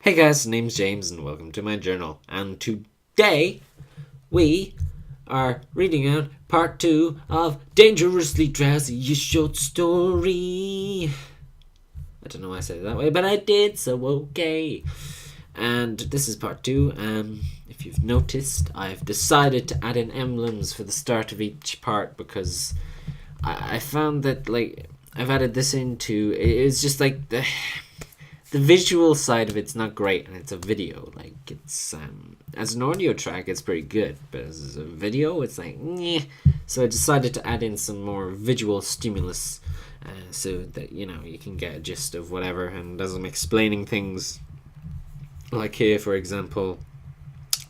Hey guys, name's James and welcome to my journal. And today we are reading out part 2 of Dangerously Drowsy short story. I don't know why I said it that way, but I did, so okay. And this is part 2. If you've noticed, I've decided to add in emblems for the start of each part because I found that I've added this into it's just like the visual side of it's not great, and it's a video. It's as an audio track, it's pretty good, but as a video, it's like nyeh. So I decided to add in some more visual stimulus, so that you can get a gist of whatever. And as I'm explaining things, like here, for example,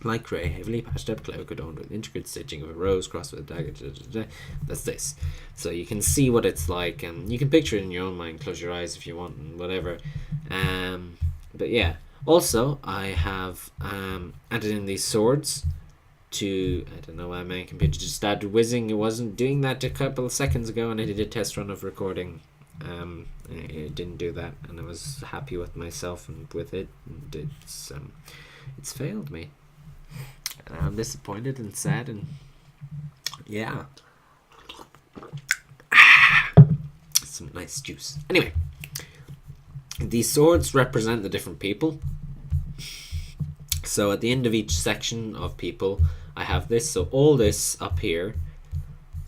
light grey, heavily patched up cloak adorned with intricate stitching of a rose crossed with a dagger. That's this. So you can see what it's like, and you can picture it in your own mind. Close your eyes if you want, and whatever. But yeah. Also, I have added in these swords to... I don't know why my computer just started whizzing. It wasn't doing that a couple of seconds ago, and I did a test run of recording. It didn't do that, and I was happy with myself and with it. And it's failed me. And I'm disappointed and sad, and yeah. Some nice juice. Anyway, these swords represent the different people. So at the end of each section of people, I have this. So all this up here,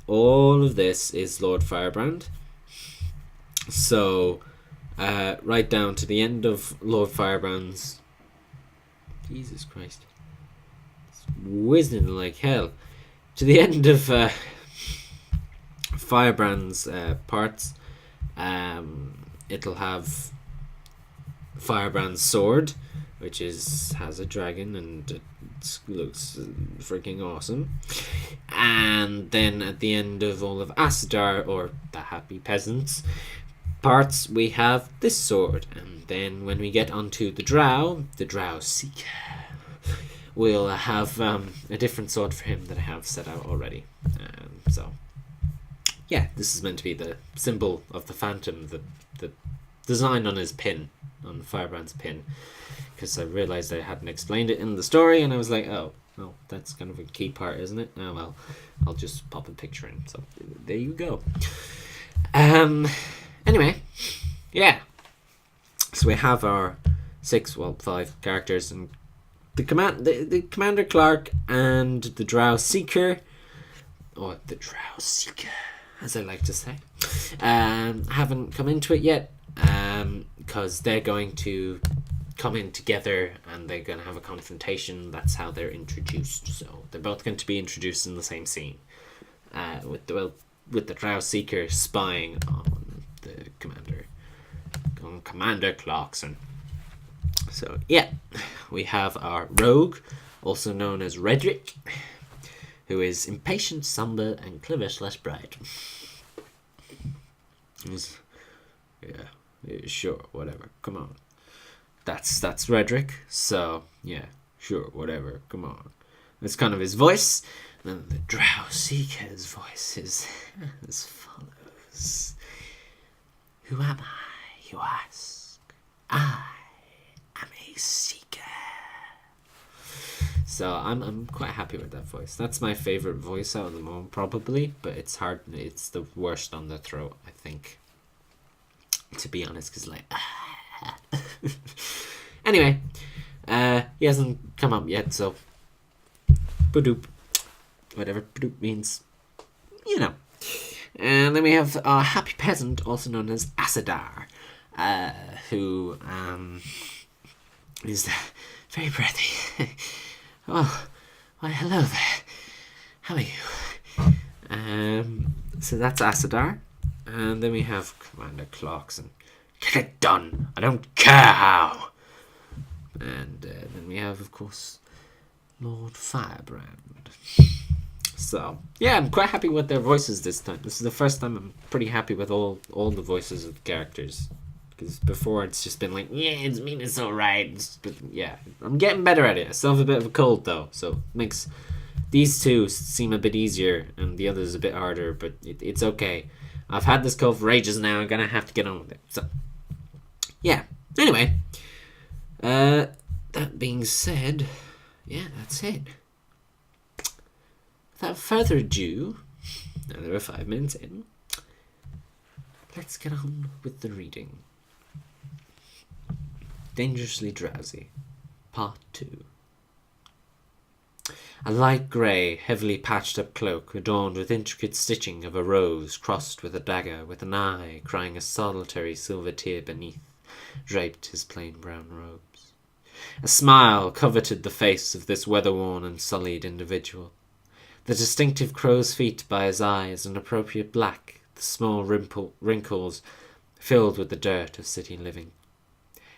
all of this is Lord Firebrand. So right down to the end of Lord Firebrand's... Jesus Christ. Whizzing like hell. To the end of Firebrand's parts, it'll have Firebrand's sword, which has a dragon, and it looks freaking awesome. And then at the end of all of Assadar, or the Happy Peasants parts, we have this sword. And then when we get onto the Drow Seeker, we'll have a different sword for him that I have set out already. So yeah, this is meant to be the symbol of the Phantom, the design on his pin, on Firebrand's pin, because I realised I hadn't explained it in the story, and I was like, oh, well, that's kind of a key part, isn't it? Oh well, I'll just pop a picture in. So there you go. Anyway, yeah. So we have our 5 characters, and the Commander Clark and the Drow Seeker, or the Drow Seeker, as I like to say, haven't come into it yet, because they're going to come in together and they're going to have a confrontation. That's how they're introduced. So they're both going to be introduced in the same scene, with the Drow Seeker spying on the Commander Clarkson. So yeah, we have our rogue, also known as Redrick, who is impatient, somber, and clever/bright. Yeah, sure, whatever, come on. That's Redrick, so yeah, sure, whatever, come on. That's kind of his voice. And the Drow Seeker's voice is as follows. Who am I, you ask? I am a seeker. So I'm quite happy with that voice. That's my favourite voice out of them all, probably, but it's hard. It's the worst on the throat, I think, to be honest, because anyway, he hasn't come up yet, so Badoop, whatever Badoop means, And then we have our Happy Peasant, also known as Assadar, who is very breathy. Oh, why hello there. How are you? So that's Assadar. And then we have Commander Clarkson. Get it done. I don't care how. And then we have, of course, Lord Firebrand. So, yeah, I'm quite happy with their voices this time. This is the first time I'm pretty happy with all the voices of the characters. Because before it's just been like, yeah, it's alright. But yeah, I'm getting better at it. I still have a bit of a cold though, so it makes these two seem a bit easier and the others a bit harder, but it's okay. I've had this cold for ages now. I'm gonna have to get on with it. So, yeah. Anyway, That being said, yeah, that's it. Without further ado, now that we're 5 minutes in, let's get on with the reading. Dangerously Drowsy, Part 2. A light grey, heavily patched-up cloak, adorned with intricate stitching of a rose crossed with a dagger, with an eye crying a solitary silver tear beneath, draped his plain brown robes. A smile coveted the face of this weather-worn and sullied individual. The distinctive crow's feet by his eyes, an appropriate black, the small wrinkles filled with the dirt of city living.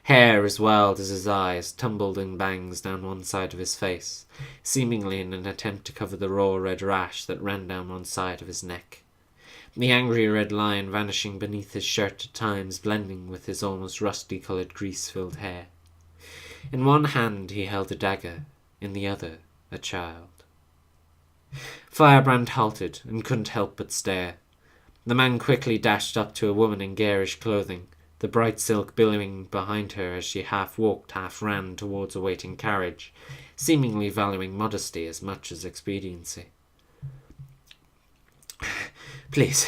Hair as wild as his eyes tumbled in bangs down one side of his face, seemingly in an attempt to cover the raw red rash that ran down one side of his neck. The angry red line vanishing beneath his shirt at times, blending with his almost rusty-coloured grease-filled hair. In one hand he held a dagger, in the other a child. Firebrand halted and couldn't help but stare. The man quickly dashed up to a woman in garish clothing, the bright silk billowing behind her as she half walked, half ran towards a waiting carriage, seemingly valuing modesty as much as expediency. "Please,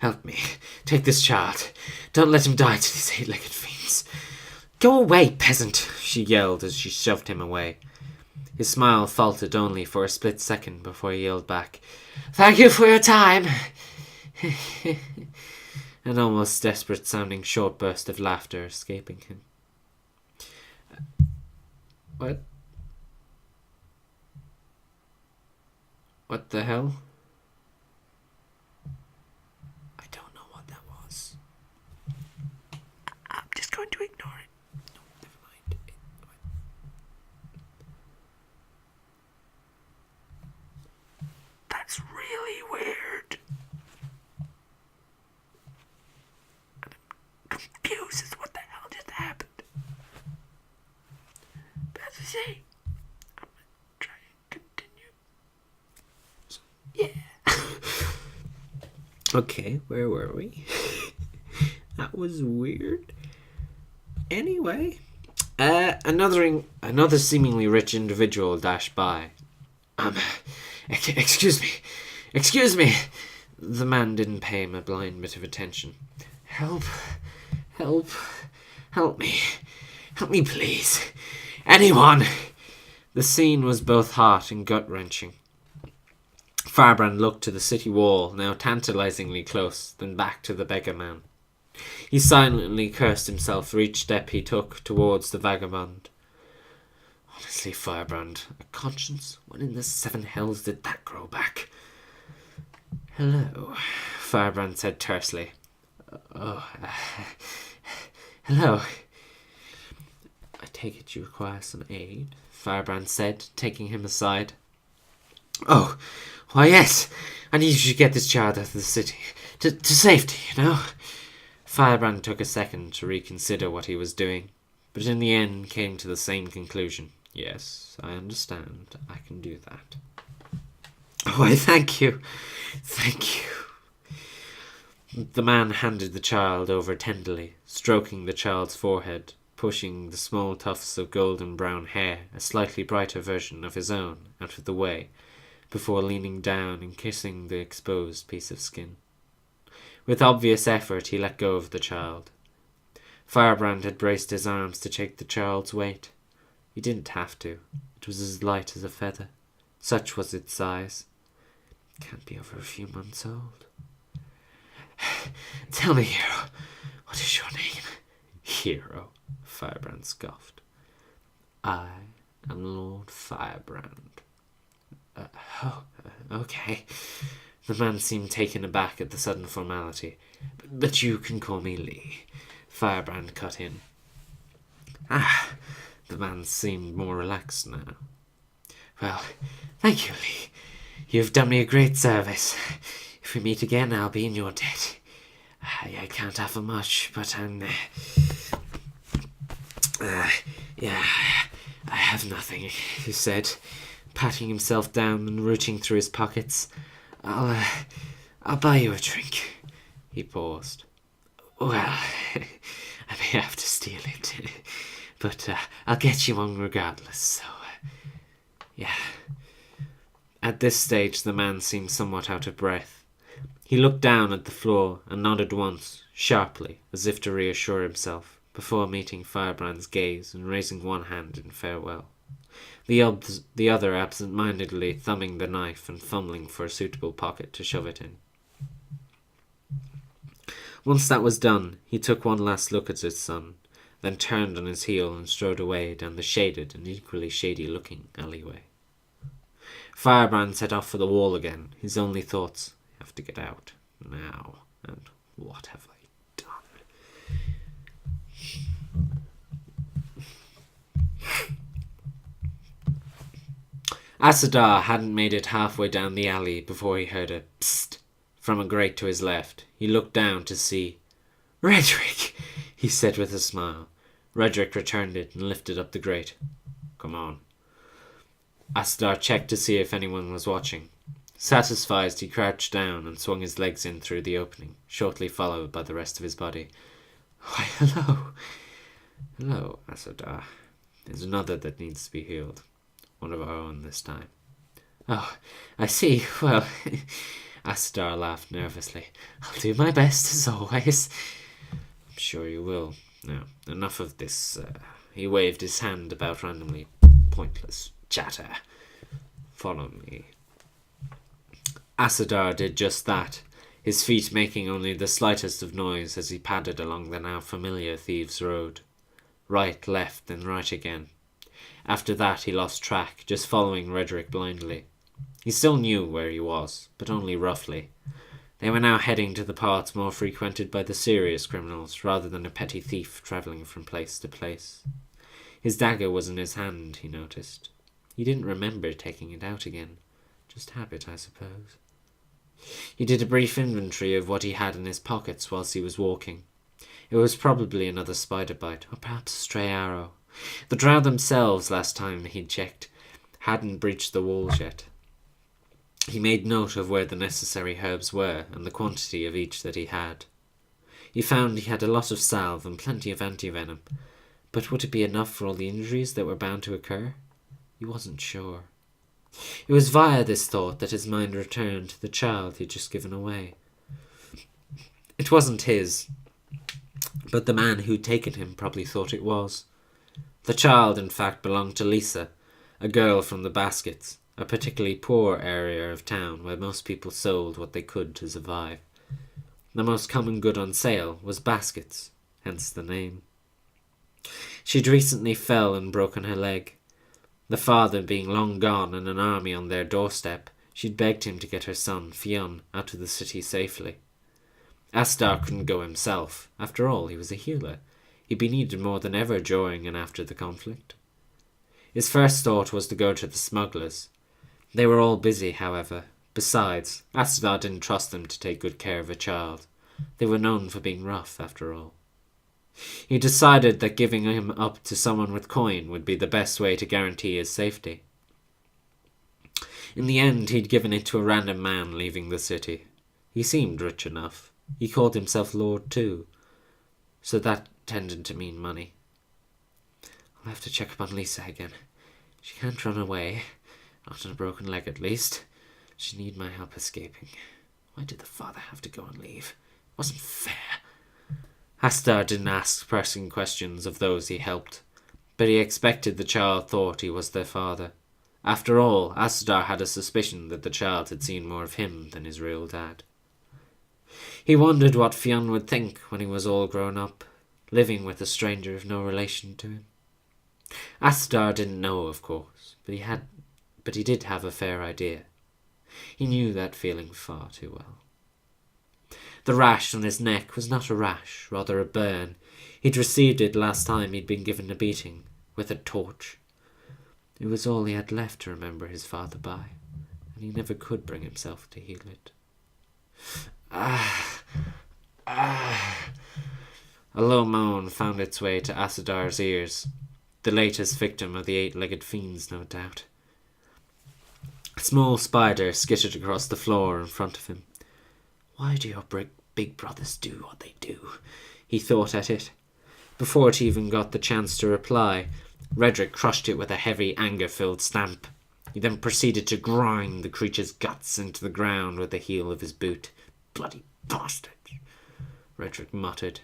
help me. Take this child. Don't let him die to these eight-legged fiends." "Go away, peasant," she yelled as she shoved him away. His smile faltered only for a split second before he yelled back, "Thank you for your time." An almost desperate-sounding short burst of laughter escaping him. What? What the hell? I don't know what that was. I'm just going to ignore it. No, never mind. That's really weird. I'm confused as to what the hell just happened. But as I say, I'm going to try and continue. Yeah. Okay, where were we? That was weird. Anyway, another seemingly rich individual dashed by. Excuse me. The man didn't pay him a blind bit of attention. Help me, please. Anyone! The scene was both hot and gut-wrenching. Firebrand looked to the city wall, now tantalizingly close, then back to the beggar man. He silently cursed himself for each step he took towards the vagabond. Honestly, Firebrand, a conscience? When in the seven hells did that grow back? "Hello," Firebrand said tersely. Hello. "I take it you require some aid," Firebrand said, taking him aside. "Oh, why yes. I need you to get this child out of the city. To safety, you know." Firebrand took a second to reconsider what he was doing, but in the end came to the same conclusion. "Yes, I understand. I can do that." "Why, thank you. The man handed the child over tenderly, stroking the child's forehead, pushing the small tufts of golden brown hair, a slightly brighter version of his own, out of the way, before leaning down and kissing the exposed piece of skin. With obvious effort he let go of the child. Firebrand had braced his arms to take the child's weight. He didn't have to. It was as light as a feather. Such was its size. Can't be over a few months old. "Tell me, Hero, what is your name?" "Hero," Firebrand scoffed. "I am Lord Firebrand." Okay. The man seemed taken aback at the sudden formality. "But you can call me Lee," Firebrand cut in. The man seemed more relaxed now. "Well, thank you, Lee. You've done me a great service. If we meet again, I'll be in your debt. I can't offer much, but I have nothing," he said, patting himself down and rooting through his pockets. I'll buy you a drink." He paused. "Well, I may have to steal it. but I'll get you one regardless, so, yeah. At this stage, the man seemed somewhat out of breath. He looked down at the floor and nodded once, sharply, as if to reassure himself, before meeting Firebrand's gaze and raising one hand in farewell. The other absent-mindedly thumbing the knife and fumbling for a suitable pocket to shove it in. Once that was done, he took one last look at his son, then turned on his heel and strode away down the shaded and equally shady-looking alleyway. Firebrand set off for the wall again, his only thoughts, I have to get out, now, and what have I done? Assadar hadn't made it halfway down the alley before he heard a psst from a grate to his left. He looked down to see. "Redrick," he said with a smile. Redrick returned it and lifted up the grate. "Come on." Assadar checked to see if anyone was watching. Satisfied, he crouched down and swung his legs in through the opening, shortly followed by the rest of his body. "Why, hello." "Hello, Assadar. There's another that needs to be healed. One of our own this time." "Oh, I see. Well," Assadar laughed nervously. "I'll do my best, as always." "I'm sure you will. Now, enough of this." He waved his hand about randomly. "Pointless chatter. Follow me." Assadar did just that, his feet making only the slightest of noise as he padded along the now familiar Thieves' Road. Right, left, then right again. After that he lost track, just following Redrick blindly. He still knew where he was, but only roughly. They were now heading to the parts more frequented by the serious criminals, rather than a petty thief travelling from place to place. His dagger was in his hand, he noticed. He didn't remember taking it out again. Just habit, I suppose. He did a brief inventory of what he had in his pockets whilst he was walking. It was probably another spider bite, or perhaps a stray arrow. The drow themselves, last time he'd checked, hadn't breached the walls yet. He made note of where the necessary herbs were, and the quantity of each that he had. He found he had a lot of salve and plenty of antivenom, but would it be enough for all the injuries that were bound to occur? He wasn't sure. It was via this thought that his mind returned to the child he'd just given away. It wasn't his, but the man who'd taken him probably thought it was. The child, in fact, belonged to Lisa, a girl from the Baskets, a particularly poor area of town where most people sold what they could to survive. The most common good on sale was baskets, hence the name. She'd recently fell and broken her leg. The father being long gone and an army on their doorstep, she'd begged him to get her son, Fionn, out of the city safely. Assadar couldn't go himself. After all, he was a healer. He'd be needed more than ever during and after the conflict. His first thought was to go to the smugglers. They were all busy, however. Besides, Assadar didn't trust them to take good care of a child. They were known for being rough, after all. He decided that giving him up to someone with coin would be the best way to guarantee his safety. In the end, he'd given it to a random man leaving the city. He seemed rich enough. He called himself Lord too, so that tended to mean money. I'll have to check up on Lisa again. She can't run away. Not on a broken leg, at least. She'd need my help escaping. Why did the father have to go and leave? It wasn't fair. Assadar didn't ask pressing questions of those he helped, but he expected the child thought he was their father. After all, Assadar had a suspicion that the child had seen more of him than his real dad. He wondered what Fionn would think when he was all grown up, living with a stranger of no relation to him. Assadar didn't know, of course, but he did have a fair idea. He knew that feeling far too well. The rash on his neck was not a rash, rather a burn. He'd received it last time he'd been given a beating, with a torch. It was all he had left to remember his father by, and he never could bring himself to heal it. A low moan found its way to Assadar's ears. The latest victim of the 8-legged fiends, no doubt. A small spider skittered across the floor in front of him. Why do your big brothers do what they do? He thought at it. Before it even got the chance to reply, Redrick crushed it with a heavy, anger-filled stamp. He then proceeded to grind the creature's guts into the ground with the heel of his boot. "Bloody bastard," Redrick muttered.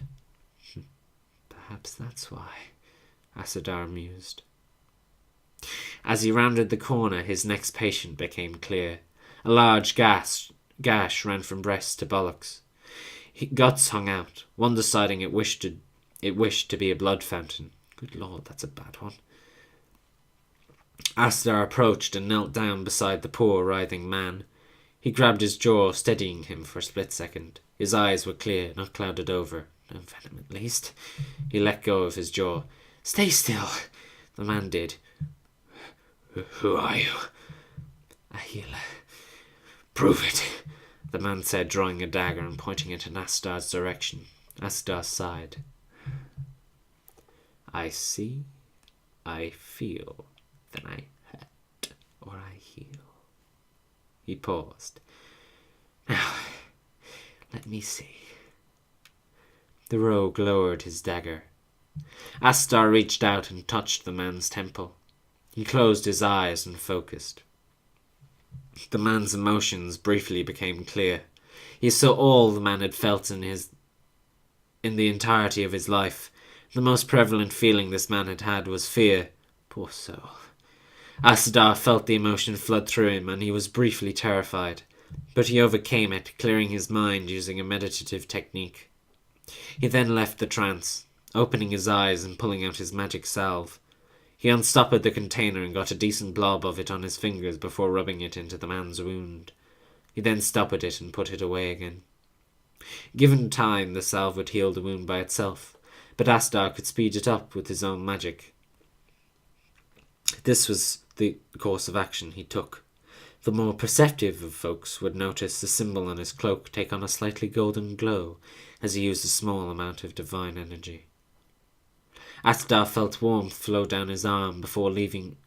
"Perhaps that's why," Assadar mused. As he rounded the corner, his next patient became clear. A large gash ran from breast to buttocks. Guts hung out, one deciding it wished to be a blood fountain. Good lord, that's a bad one. Assadar approached and knelt down beside the poor, writhing man. He grabbed his jaw, steadying him for a split second. His eyes were clear, not clouded over. No venom, at least. He let go of his jaw. "Stay still." The man did. "Who are you?" "A healer." "Prove it," the man said, drawing a dagger and pointing it in Assadar's direction. Assadar sighed. "I see, I feel, then I hurt, or I heal." He paused. "Now, let me see." The rogue lowered his dagger. Assadar reached out and touched the man's temple. He closed his eyes and focused. The man's emotions briefly became clear. He saw all the man had felt in the entirety of his life. The most prevalent feeling this man had had was fear. Poor soul. Assadar felt the emotion flood through him, and he was briefly terrified. But he overcame it, clearing his mind using a meditative technique. He then left the trance, opening his eyes and pulling out his magic salve. He unstoppered the container and got a decent blob of it on his fingers before rubbing it into the man's wound. He then stoppered it and put it away again. Given time, the salve would heal the wound by itself, but Assadar could speed it up with his own magic. This was the course of action he took. The more perceptive of folks would notice the symbol on his cloak take on a slightly golden glow as he used a small amount of divine energy. Assadar felt warmth flow down his arm before leaving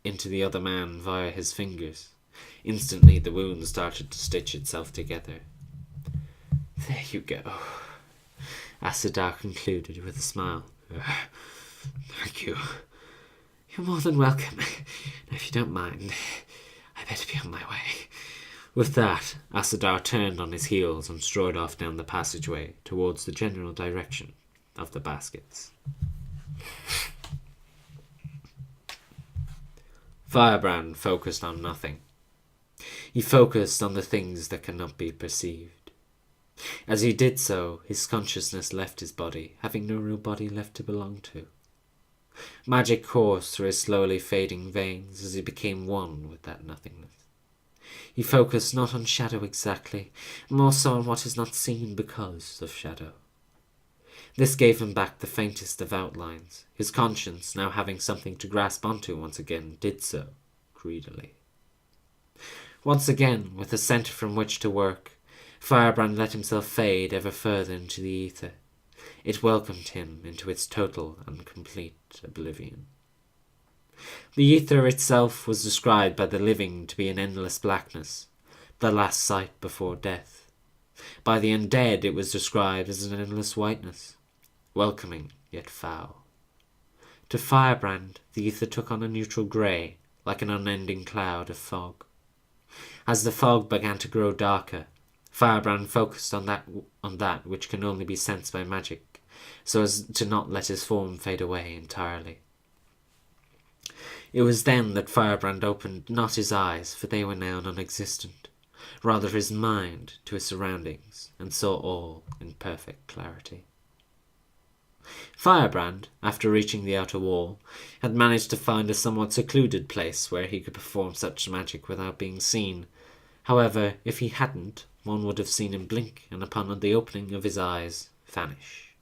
into the other man via his fingers. Instantly the wound started to stitch itself together. "There you go," Assadar concluded with a smile. "Thank you." "You're more than welcome. Now, if you don't mind, I better be on my way." With that, Assadar turned on his heels and strode off down the passageway towards the general direction of the baskets. Firebrand focused on nothing. He focused on the things that cannot be perceived. As he did so, his consciousness left his body, having no real body left to belong to. Magic coursed through his slowly fading veins as he became one with that nothingness. He focused not on shadow exactly, more so on what is not seen because of shadow. This gave him back the faintest of outlines. His conscience, now having something to grasp onto once again, did so, greedily. Once again, with a centre from which to work, Firebrand let himself fade ever further into the ether. It welcomed him into its total and complete oblivion. The ether itself was described by the living to be an endless blackness, the last sight before death. By the undead it was described as an endless whiteness, welcoming yet foul. To Firebrand, the ether took on a neutral grey, like an unending cloud of fog. As the fog began to grow darker, Firebrand focused on that which can only be sensed by magic, so as to not let his form fade away entirely. It was then that Firebrand opened not his eyes, for they were now non-existent, rather his mind to his surroundings, and saw all in perfect clarity. Firebrand, after reaching the outer wall, had managed to find a somewhat secluded place where he could perform such magic without being seen. However, if he hadn't, one would have seen him blink, and upon the opening of his eyes, vanish.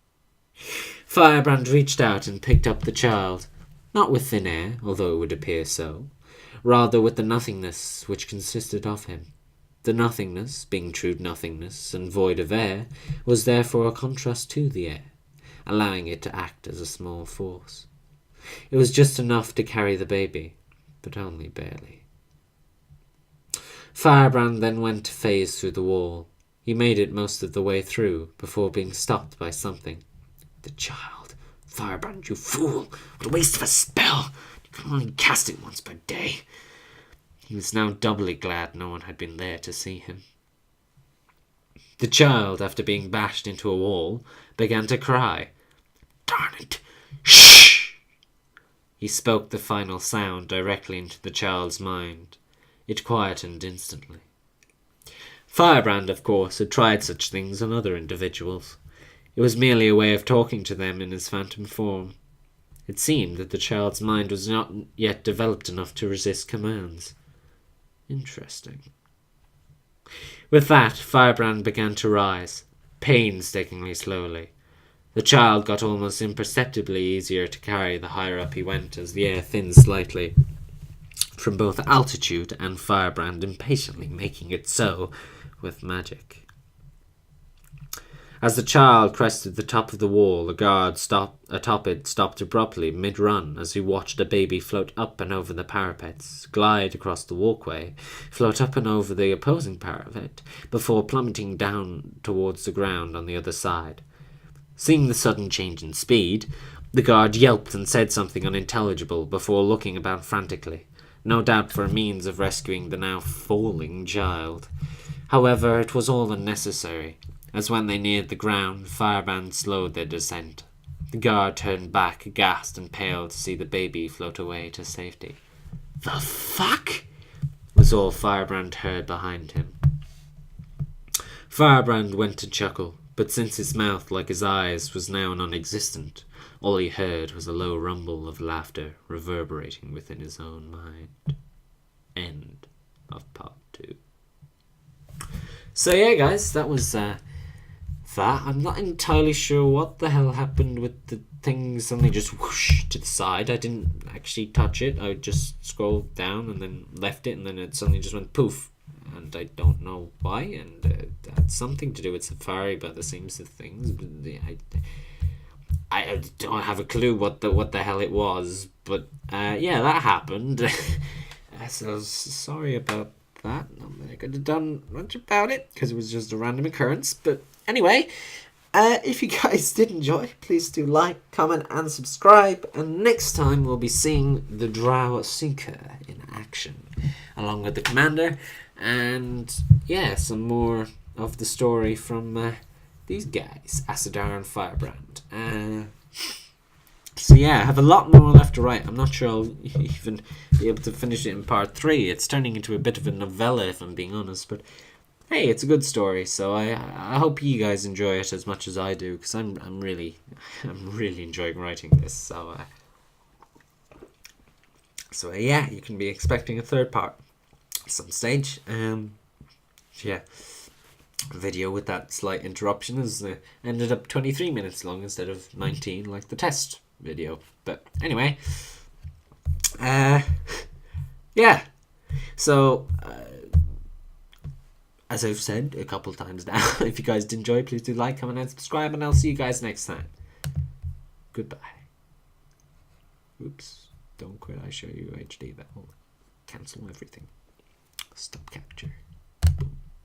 Firebrand reached out and picked up the child, not with thin air, although it would appear so, rather with the nothingness which consisted of him. The nothingness, being true nothingness and void of air, was therefore a contrast to the air, allowing it to act as a small force. It was just enough to carry the baby, but only barely. Firebrand then went to phase through the wall. He made it most of the way through, before being stopped by something. The child. Firebrand, you fool! What a waste of a spell! You can only cast it once per day. He was now doubly glad no one had been there to see him. The child, after being bashed into a wall, began to cry. Darn it! Shh! He spoke the final sound directly into the child's mind. It quietened instantly. Firebrand, of course, had tried such things on other individuals. It was merely a way of talking to them in his phantom form. It seemed that the child's mind was not yet developed enough to resist commands. Interesting. With that, Firebrand began to rise, painstakingly slowly. The child got almost imperceptibly easier to carry the higher up he went, as the air thinned slightly from both altitude and Firebrand impatiently making it so with magic. As the child crested the top of the wall, a guard atop it stopped abruptly mid-run as he watched a baby float up and over the parapets, glide across the walkway, float up and over the opposing parapet, before plummeting down towards the ground on the other side. Seeing the sudden change in speed, the guard yelped and said something unintelligible before looking about frantically, no doubt for a means of rescuing the now falling child. However, it was all unnecessary, as when they neared the ground, Firebrand slowed their descent. The guard turned back, aghast and pale, to see the baby float away to safety. "The fuck?" was all Firebrand heard behind him. Firebrand went to chuckle, but since his mouth, like his eyes, was now non-existent, all he heard was a low rumble of laughter reverberating within his own mind. End of part 2. So yeah, guys, that was that. I'm not entirely sure what the hell happened with the thing suddenly just whoosh to the side. I didn't actually touch it. I just scrolled down and then left it, and then it suddenly just went poof. And I don't know why, and it had something to do with Safari by the seams of things. But I don't have a clue what the hell it was. But yeah, that happened. So sorry about that. I could have done much about it because it was just a random occurrence. But anyway, if you guys did enjoy, please do like, comment, and subscribe. And next time we'll be seeing the Drow Seeker in action, along with the Commander, and yeah, some more of the story from these guys, Assadar and Firebrand. So yeah, I have a lot more left to write. I'm not sure I'll even be able to finish it in part 3. It's turning into a bit of a novella, if I'm being honest, but hey, it's a good story, so I hope you guys enjoy it as much as I do, because I'm really enjoying writing this. So yeah, you can be expecting a third part at some stage. Yeah, video with that slight interruption has ended up 23 minutes long instead of 19 like the test video. But anyway, yeah. So as I've said a couple times now, if you guys did enjoy, please do like, comment, and subscribe, and I'll see you guys next time. Goodbye. Oops. Don't quit. I show you HD. That will cancel everything. Stop capture.